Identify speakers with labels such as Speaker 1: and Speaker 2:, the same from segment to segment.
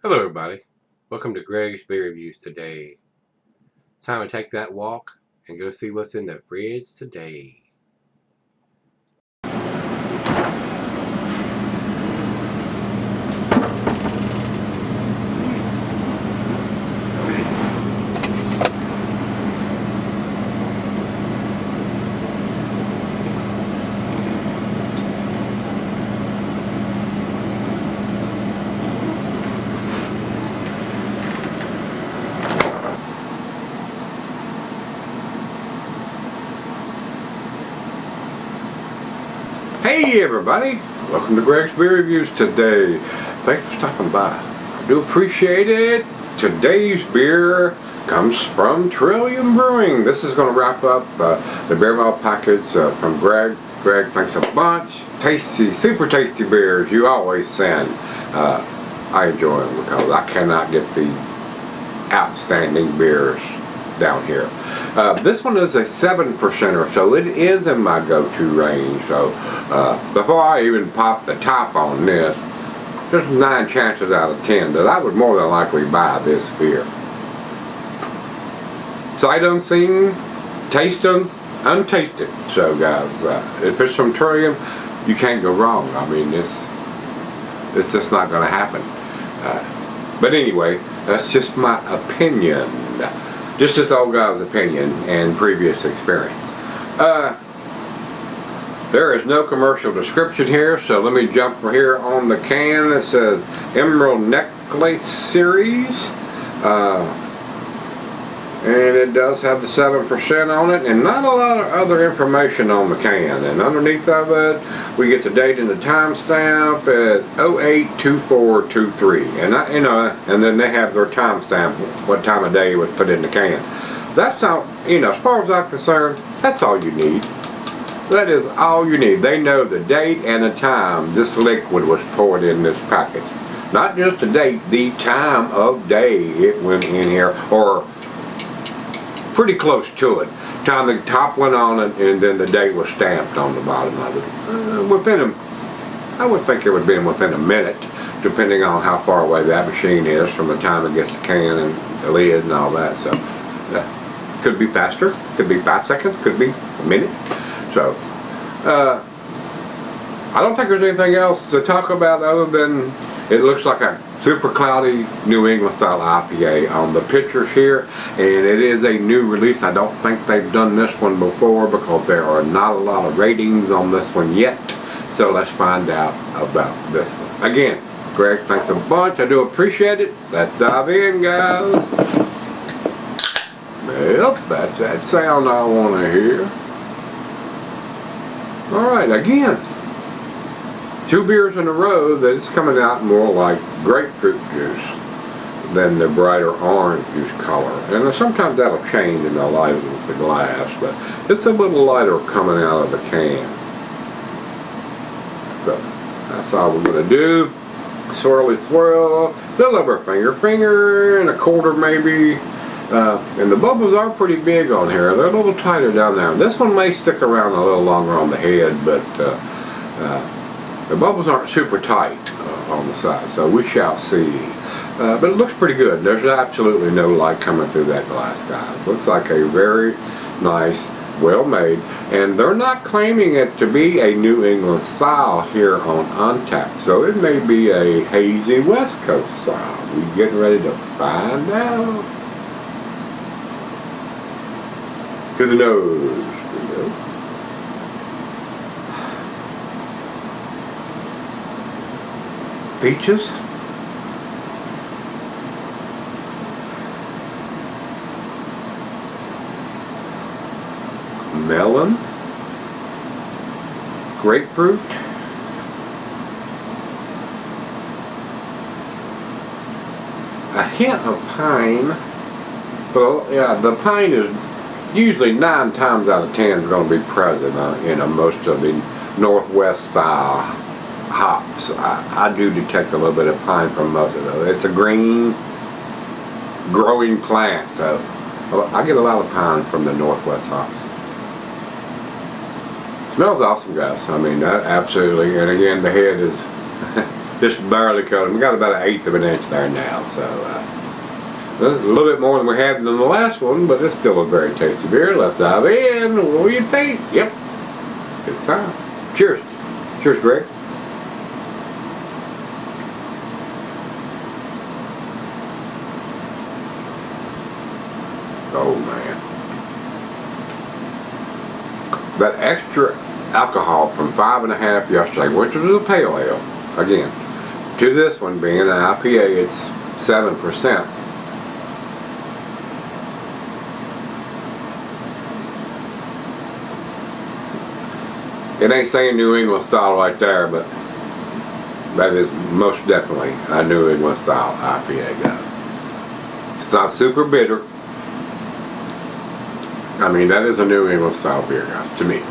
Speaker 1: Hello everybody, welcome to Gregsbeerreviews today. Time to take that walk and go see what's in the fridge today. Hey everybody, welcome to Gregsbeerreviews today. Thanks for stopping by. I do appreciate it. Today's beer comes from Trillium Brewing. This is going to wrap up the beer malt package from Greg. Greg, thanks a bunch. Tasty, super tasty beers you always send. I enjoy them because I cannot get these outstanding beers down here. This one is a 7%er, so it is in my go-to range. So before I even pop the top on this, there's 9 chances out of 10 that I would more than likely buy this beer. Sight unseen, taste untasted. So guys, if it's from Trillium, you can't go wrong. I mean, it's just not going to happen. But anyway, that's just my opinion. Just this old guy's opinion and previous experience. There is no commercial description here, so let me jump here on the can. It says Emerald Necklace Series. And it does have the 7% on it, and not a lot of other information on the can. And underneath of it, we get the date and the timestamp at 08/24/23. And and then they have their timestamp, what time of day it was put in the can. That's all, as far as I'm concerned, that's all you need. That is all you need. They know the date and the time this liquid was poured in this package. Not just the date, the time of day it went in here, or pretty close to it. Time the top went on it, and then the date was stamped on the bottom of it. I would think it would be within a minute, depending on how far away that machine is from the time it gets the can and the lid and all that. So, could be faster, could be 5 seconds, could be a minute. So, I don't think there's anything else to talk about other than it looks like a super cloudy New England style IPA on the pictures here, and it is a new release. I don't think they've done this one before because there are not a lot of ratings on this one yet. So let's find out about this one. Again, Greg, thanks a bunch. I do appreciate it. Let's dive in, guys. Yep, that's that sound I want to hear. Alright, again, 2 beers in a row that it's coming out more like grapefruit juice than the brighter orange juice color. And sometimes that'll change in the light of the glass, but it's a little lighter coming out of the can. So that's all we're going to do. Swirly swirl, a little over a finger and a quarter maybe. And the bubbles are pretty big on here. They're a little tighter down there. This one may stick around a little longer on the head, but the bubbles aren't super tight on the side, so we shall see. But it looks pretty good. There's absolutely no light coming through that glass, guys. Looks like a very nice, well made, and they're not claiming it to be a New England style here on Untappd, so it may be a hazy West Coast style. We're getting ready to find out. To the nose. Peaches, melon, grapefruit, a hint of pine. Well, yeah, the pine is usually 9 times out of 10 is going to be present in most of the Northwest style hops. I do detect a little bit of pine from most of those. It's a green growing plant, so I get a lot of pine from the Northwest hops. Smells awesome, guys. I mean, that absolutely. And again, the head is Just barely coated. We got about 1/8 of an inch there now, so a little bit more than we had in the last one, but it's still a very tasty beer. Let's dive in. What do you think? Yep, it's time. Cheers. Cheers, Greg. Oh man, that extra alcohol from 5.5 yesterday, which was a pale ale, again, to this one being an IPA, it's 7%. It ain't saying New England style right there, but that is most definitely a New England style IPA, guys. It's not super bitter. I mean, that is a New England style beer, guys, to me.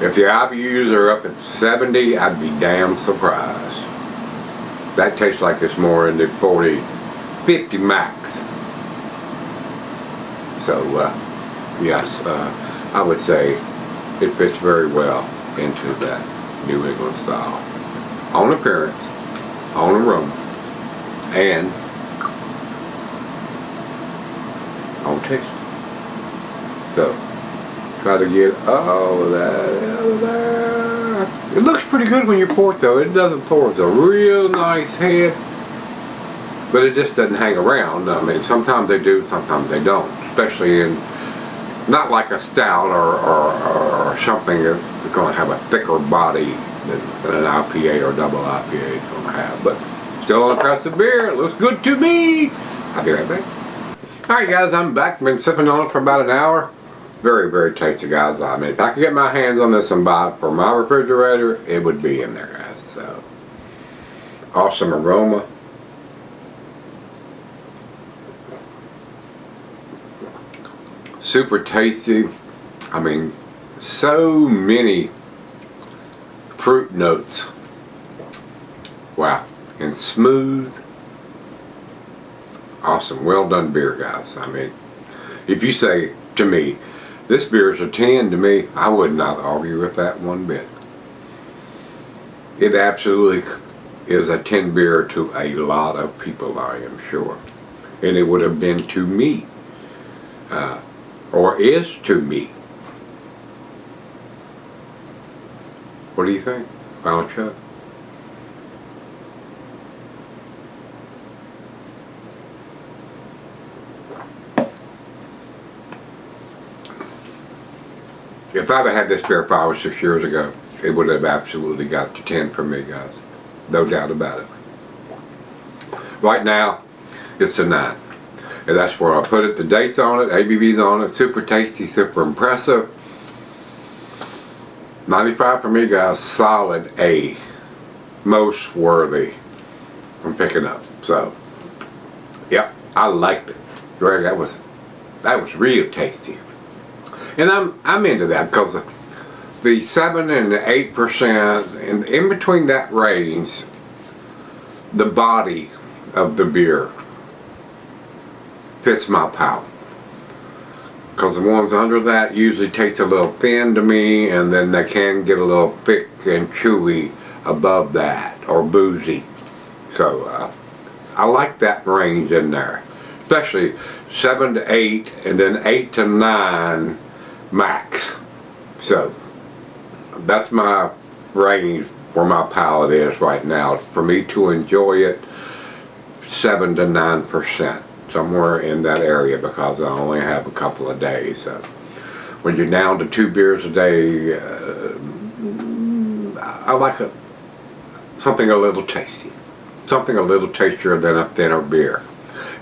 Speaker 1: If the IBUs are up at 70, I'd be damn surprised. That tastes like it's more in the 40, 50 max. So, yes, I would say it fits very well into that New England style. On appearance, on aroma, and on taste. So, try to get all of that out of there. It looks pretty good when you pour it though. It doesn't pour with a real nice head, but it just doesn't hang around. I mean, sometimes they do, sometimes they don't. Especially in, not like a stout or something that's going to have a thicker body than an IPA or double IPA is going to have. But still an impressive beer. It looks good to me. I'll be right back. Alright guys, I'm back. Been sipping on it for about an hour. Very, very tasty, guys. I mean, if I could get my hands on this and buy it for my refrigerator, it would be in there, guys. So, awesome aroma. Super tasty. I mean, so many fruit notes. Wow. And smooth. Awesome. Well done beer, guys. I mean, if you say to me, this beer is a 10 to me, I would not argue with that one bit. It absolutely is a 10 beer to a lot of people, I am sure. And it would have been to me. Or is to me. What do you think? Final shot. If I'd have had this beer 5 or 6 years ago, it would have absolutely got to 10 for me, guys. No doubt about it. Right now, it's a 9. And that's where I put it. The dates on it, ABV's on it, super tasty, super impressive. 95 for me, guys. Solid A. Most worthy from picking up. So, yep, I liked it. Greg, that was real tasty. And I'm into that because the 7 and the 8%, and in between that range, the body of the beer fits my palate. Because the ones under that usually taste a little thin to me, and then they can get a little thick and chewy above that, or boozy. So I like that range in there, especially 7 to 8, and then 8 to 9 max. So that's my range where my palate is right now. For me to enjoy it, 7 to 9%, somewhere in that area, because I only have a couple of days. So when you're down to 2 beers a day, I like something a little tasty, something a little tastier than a thinner beer,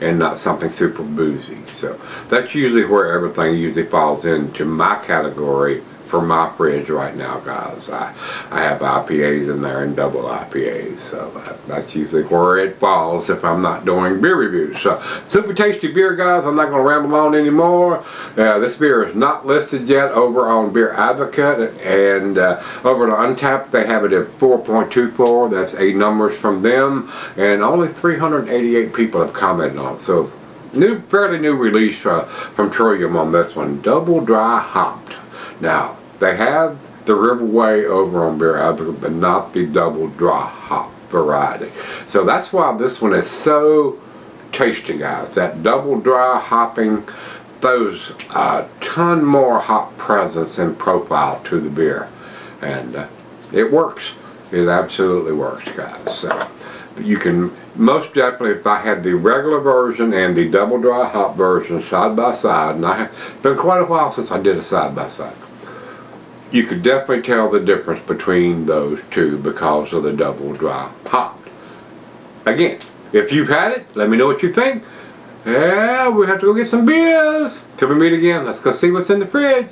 Speaker 1: and not something super boozy. So that's usually where everything usually falls into my category for my fridge right now, guys. I have IPAs in there and double IPAs, so that's usually where it falls if I'm not doing beer reviews. So super tasty beer, guys. I'm not going to ramble on anymore. This beer is not listed yet over on Beer Advocate, and over to Untapped they have it at 4.24. That's 8 numbers from them, and only 388 people have commented on it. So fairly new release from Trillium on this one. Double dry hopped. Now, they have the Riverway over on Beer Advocate, but not the double dry hop variety. So that's why this one is so tasty, guys. That double dry hopping throws a ton more hop presence and profile to the beer, and it works. It absolutely works, guys. So you can most definitely, if I had the regular version and the double dry hop version side by side, and it's been quite a while since I did a side by side, you could definitely tell the difference between those two because of the double dry hop. Again, if you've had it, let me know what you think. Yeah, we have to go get some beers. Till we meet again, let's go see what's in the fridge.